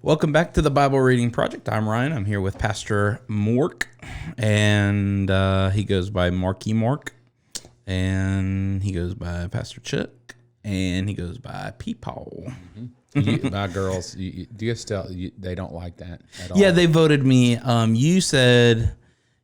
Welcome back to the Bible Reading Project. I'm Ryan. I'm here with Pastor Mork, and he goes by Marky Mork, and he goes by Pastor Chuck, and he goes by Peepaw. My girls, do you still? They don't like that at all. Yeah, they voted me. You said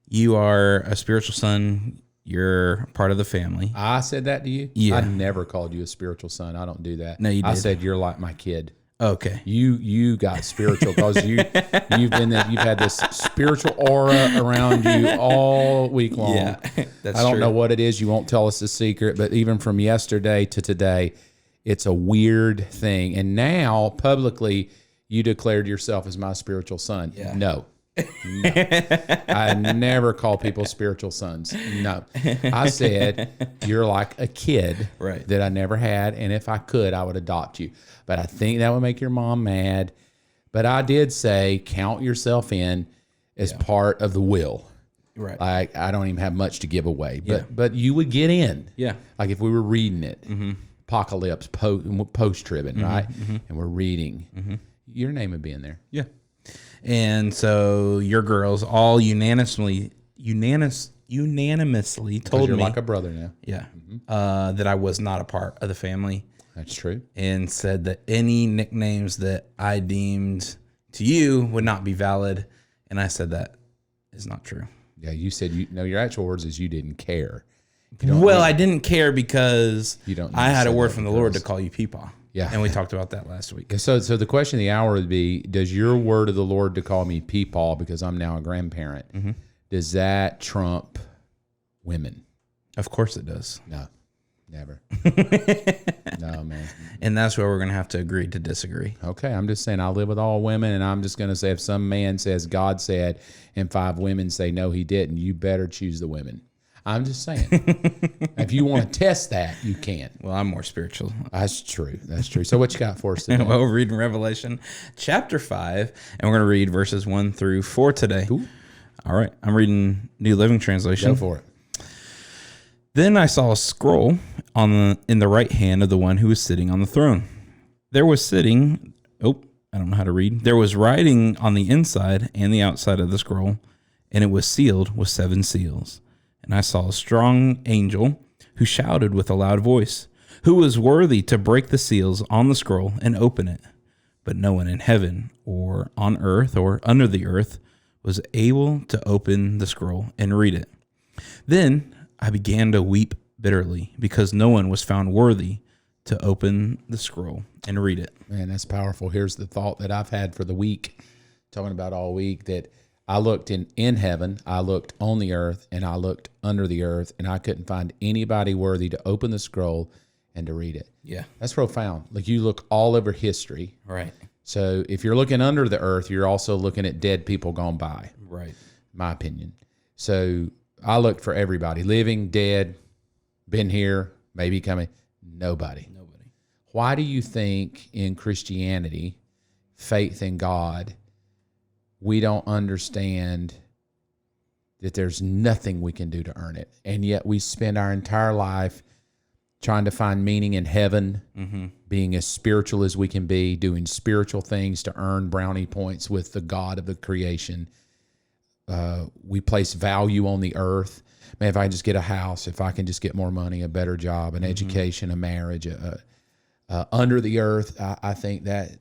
you are a spiritual son. You're part of the family. I said that to you. Yeah. I never called you a spiritual son. I don't do that. No, you I did. said you're like my kid. Okay. You got spiritual because you've had this spiritual aura around you all week long. Yeah, that's I don't true. know what it is. You won't tell us the secret, but even from yesterday to today, it's a weird thing. And now publicly, you declared yourself as my spiritual son. Yeah. No. I never call people spiritual sons. No. I said you're like a kid Right. that I never had, and if I could, I would adopt you. But I think that would make your mom mad. But I did say count yourself in as part of the will. Right. Like I don't even have much to give away, Yeah. but you would get in. Yeah. Like if we were reading it, Apocalypse, post-tribbing, right? And we're reading, your name would be in there. Yeah. And so your girls all unanimously told You're me, like a brother now. yeah, that I was not a part of the family, That's true. and said that any nicknames that I deemed to you would not be valid. And I said that is not true. Yeah, you said your actual words is you didn't care. Well, I didn't care because You don't I had a say word that from the to Lord girls. to call you Peepaw. Yeah. And we talked about that last week. So the question of the hour would be, does your word of the Lord to call me Peepaw because I'm now a grandparent, does that trump women? Of course it does. No, never. No, man. And that's where we're going to have to agree to disagree. Okay, I'm just saying I live with all women, and I'm just going to say if some man says God said and 5 women say no, he didn't, you better choose the women. I'm just saying. If you want to test that, you can. Well, I'm more spiritual. That's true. That's true. So what you got for us today? Well, we're reading Revelation chapter 5, and we're going to read verses 1 through 4 today. Cool. All right. I'm reading New Living Translation. Go for it. Then I saw a scroll in the right hand of the one who was sitting on the throne. There was sitting, I don't know how to read. There was writing on the inside and the outside of the scroll, and it was sealed with 7 seals. And I saw a strong angel who shouted with a loud voice, "Who was worthy to break the seals on the scroll and open it?" But no one in heaven or on earth or under the earth was able to open the scroll and read it. Then I began to weep bitterly because no one was found worthy to open the scroll and read it. Man, that's powerful. Here's the thought that I've had for the week, talking about all week, that I looked in heaven, I looked on the earth, and I looked under the earth, and I couldn't find anybody worthy to open the scroll and to read it. Yeah. That's profound. Like you look all over history. Right. So if you're looking under the earth, you're also looking at dead people gone by, Right. my opinion. So I looked for everybody, living, dead, been here, maybe coming. Nobody. Why do you think in Christianity, faith in God, we don't understand that there's nothing we can do to earn it? And yet we spend our entire life trying to find meaning in heaven, being as spiritual as we can be, doing spiritual things to earn brownie points with the God of the creation. We place value on the earth. Man, if I can just get a house, if I can just get more money, a better job, an education, a marriage, under the earth, I think that,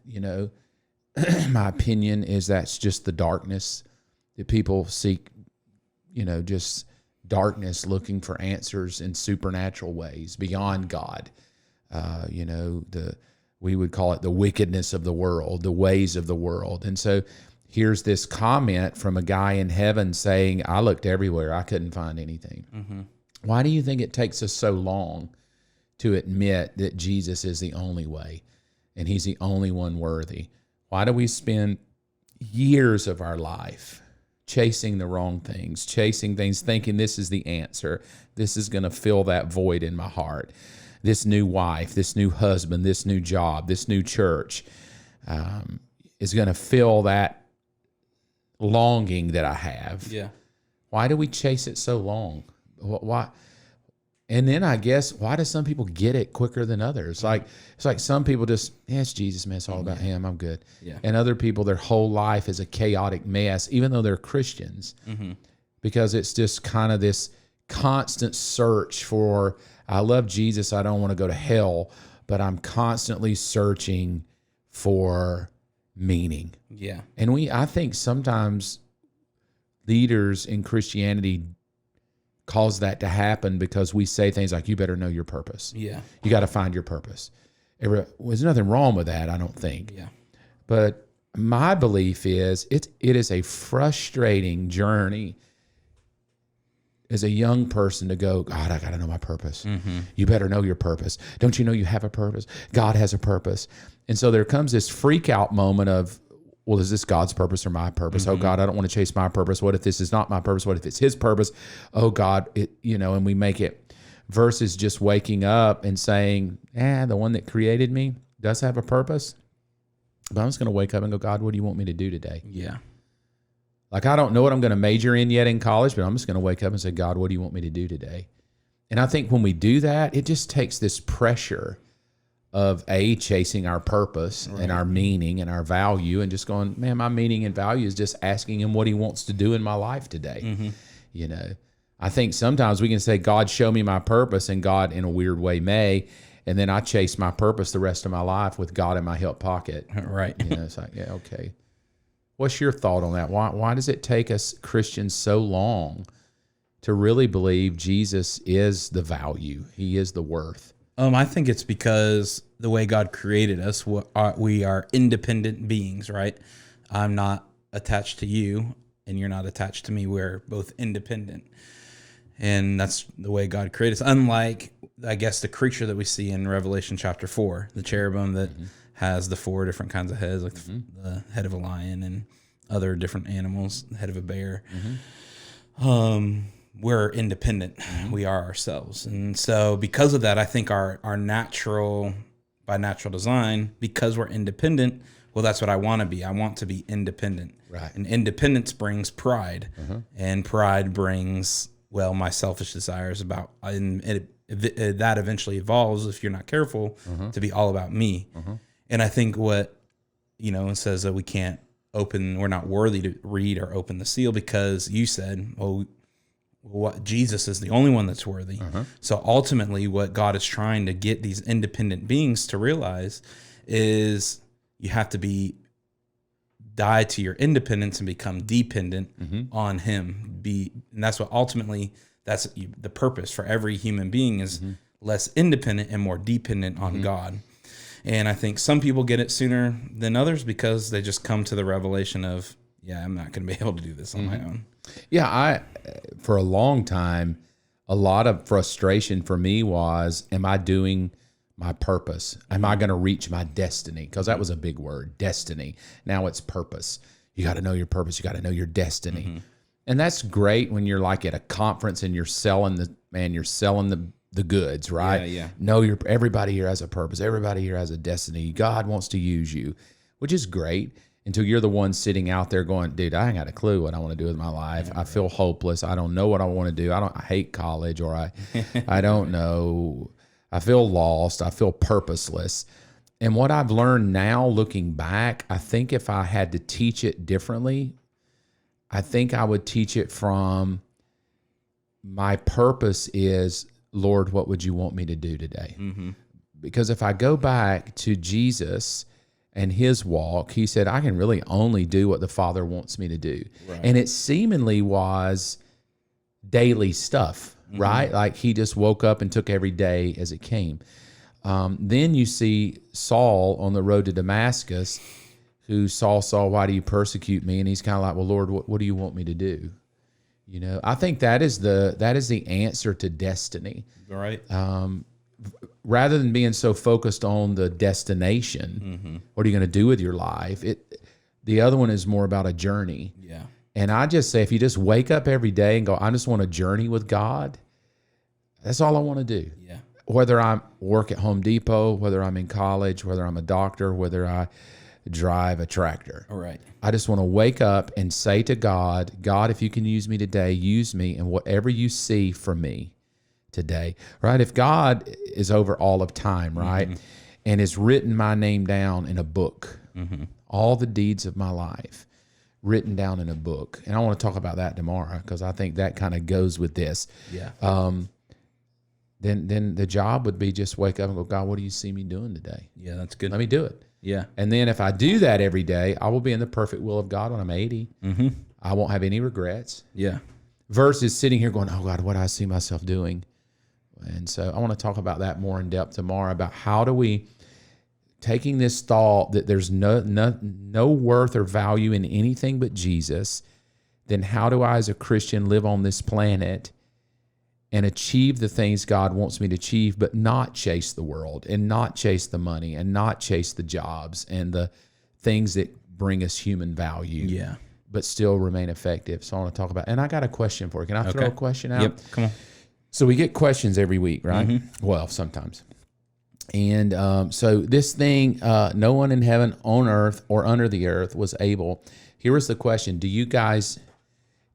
my opinion is that's just the darkness that people seek, just darkness looking for answers in supernatural ways beyond God. We would call it the wickedness of the world, the ways of the world. And so here's this comment from a guy in heaven saying, I looked everywhere. I couldn't find anything. Why do you think it takes us so long to admit that Jesus is the only way and he's the only one worthy? Why do we spend years of our life chasing the wrong things, chasing things, thinking this is the answer? This is going to fill that void in my heart. This new wife, this new husband, this new job, this new church is going to fill that longing that I have. Yeah. Why do we chase it so long? Why? And then I guess, why do some people get it quicker than others? It's like some people just, it's Jesus, man. It's all about him. I'm good. Yeah. And other people, their whole life is a chaotic mess, even though they're Christians, because it's just kind of this constant search for, I love Jesus. I don't want to go to hell, but I'm constantly searching for meaning. Yeah. And I think sometimes leaders in Christianity cause that to happen because we say things like, you better know your purpose. Yeah. You got to find your purpose. There's nothing wrong with that, I don't think. Yeah. But my belief is it is a frustrating journey as a young person to go, God, I got to know my purpose. You better know your purpose. Don't you know you have a purpose? God has a purpose. And so there comes this freak out moment of, well, is this God's purpose or my purpose? Oh God, I don't want to chase my purpose. What if this is not my purpose? What if it's his purpose? Oh God, and we make it versus just waking up and saying, the one that created me does have a purpose. But I'm just going to wake up and go, God, what do you want me to do today? Yeah. Like, I don't know what I'm going to major in yet in college, but I'm just going to wake up and say, God, what do you want me to do today? And I think when we do that, it just takes this pressure of chasing our purpose and our meaning and our value, and just going, man, my meaning and value is just asking him what he wants to do in my life today. I think sometimes we can say, God, show me my purpose, and God in a weird way may, and then I chase my purpose the rest of my life with God in my hip pocket. Right. It's like, yeah, okay. What's your thought on that? Why does it take us Christians so long to really believe Jesus is the value? He is the worth. I think it's because the way God created us, we are independent beings, right? I'm not attached to you, and you're not attached to me. We're both independent. And that's the way God created us. Unlike, I guess, the creature that we see in Revelation chapter 4, the cherubim that has the 4 different kinds of heads, like the head of a lion and other different animals, the head of a bear. We're independent. We are ourselves. And so because of that, I think our natural, by natural design, because we're independent, well, that's what I want to be. I want to be independent. Right. And independence brings pride. And pride brings, well, my selfish desires about, and that eventually evolves, if you're not careful, to be all about me. And I think what, it says that we're not worthy to read or open the seal, because you said, what Jesus is the only one that's worthy. So ultimately what God is trying to get these independent beings to realize is you have to die to your independence and become dependent on him. And that's what ultimately, that's the purpose for every human being is less independent and more dependent on God. And I think some people get it sooner than others because they just come to the revelation of, I'm not going to be able to do this on my own. Yeah, for a long time, a lot of frustration for me was, am I doing my purpose? Am I going to reach my destiny? Because that was a big word, destiny. Now it's purpose. You got to know your purpose. You got to know your destiny. And that's great when you're like at a conference and you're selling the goods, right? Yeah. Everybody here has a purpose. Everybody here has a destiny. God wants to use you, which is great. Until you're the one sitting out there going, dude, I ain't got a clue what I want to do with my life. I feel hopeless. I don't know what I want to do. I hate college, or I don't know. I feel lost. I feel purposeless. And what I've learned now, looking back, I think if I had to teach it differently, I think I would teach it from, my purpose is, Lord, what would you want me to do today? Because if I go back to Jesus and his walk, he said, I can really only do what the Father wants me to do. Right. And it seemingly was daily stuff, right? Like he just woke up and took every day as it came. Then you see Saul on the road to Damascus, who Saul, why do you persecute me? And he's kind of like, well, Lord, what do you want me to do? I think that is the answer to destiny. Right. Rather than being so focused on the destination, what are you going to do with your life? The other one is more about a journey. Yeah. And I just say, if you just wake up every day and go, I just want to journey with God, that's all I want to do. Yeah. Whether I work at Home Depot, whether I'm in college, whether I'm a doctor, whether I drive a tractor. All right. I just want to wake up and say to God, if you can use me today, use me, and whatever you see for me, today, right? If God is over all of time, right, and has written my name down in a book, all the deeds of my life written down in a book, and I want to talk about that tomorrow because I think that kind of goes with this. Yeah. Then the job would be just wake up and go, God, what do you see me doing today? Yeah, that's good. Let me do it. Yeah. And then if I do that every day, I will be in the perfect will of God when I'm 80. I won't have any regrets. Yeah. Versus sitting here going, oh God, what do I see myself doing? And so I want to talk about that more in depth tomorrow, about how do we, taking this thought that there's no worth or value in anything but Jesus, then how do I as a Christian live on this planet and achieve the things God wants me to achieve, but not chase the world and not chase the money and not chase the jobs and the things that bring us human value, Yeah. but still remain effective. So I want to talk about, and I got a question for you. Can I throw a question out? Yep. Come on. So we get questions every week, right? Well, sometimes. And so this thing, no one in heaven, on earth, or under the earth was able. Here was the question: Do you guys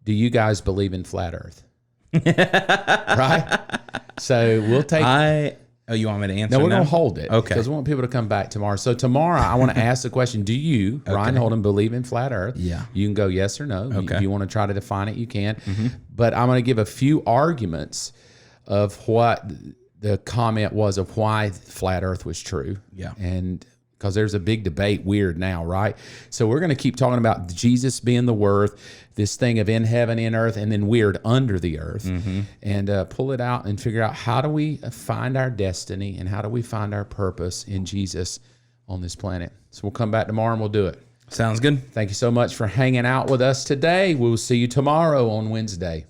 believe in flat Earth? Right. So we'll take. Oh, you want me to answer? No, we're now? going to hold it. Okay. Because we want people to come back tomorrow. So tomorrow, I want to ask the question: Do you, Ryan Holden, believe in flat Earth? Yeah. You can go yes or no. Okay. If you want to try to define it, you can. But I'm going to give a few arguments of what the comment was of why flat Earth was true. Yeah. And because there's a big debate, weird now, right? So we're going to keep talking about Jesus being the Word, this thing of in heaven, in earth, and then weird under the earth, and pull it out and figure out how do we find our destiny and how do we find our purpose in Jesus on this planet. So we'll come back tomorrow and we'll do it. Sounds good. Thank you so much for hanging out with us today. We'll see you tomorrow on Wednesday.